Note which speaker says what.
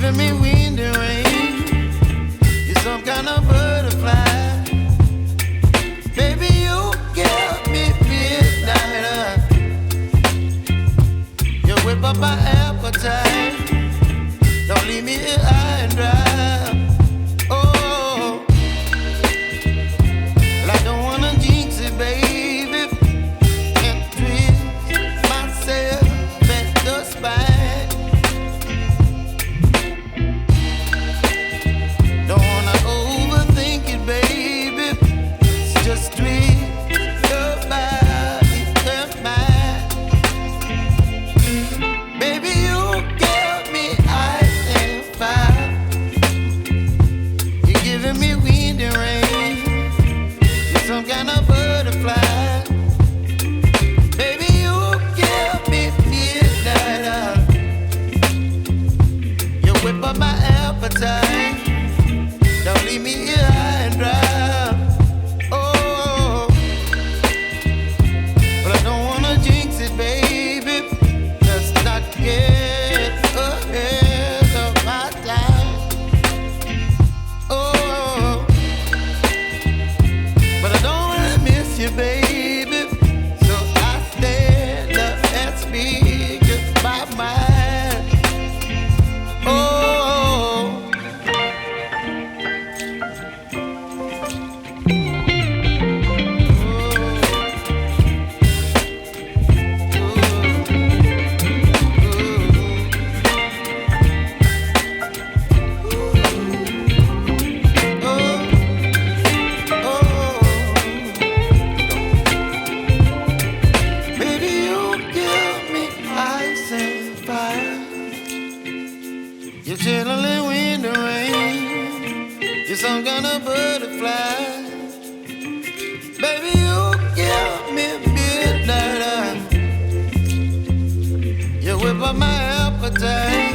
Speaker 1: giving me wind and rain. You're some kind of butterfly. Baby, you give me midnight. You whip up my appetite. Don't leave me here high and dry. Oh, well, I don't wanna jinx it, baby, and twist myself at the spine. Don't wanna overthink it, baby. It's just twist your body and mine. Baby, you give me ice and fire. You're giving me wind and rain. You're some kind of butterfly. Baby, you give me midnight. You whip up my appetite. Don't leave me here high and dry. Oh, but I don't wanna jinx it, baby. Let's not get ahead of my time. Oh, but I don't wanna miss you, baby. So I stand up and speak just my mind. Oh. Baby, you give me ice and fire. You're chilling wind and rain. You're some kind of butterfly. Baby, you give me midnight. You whip up my appetite.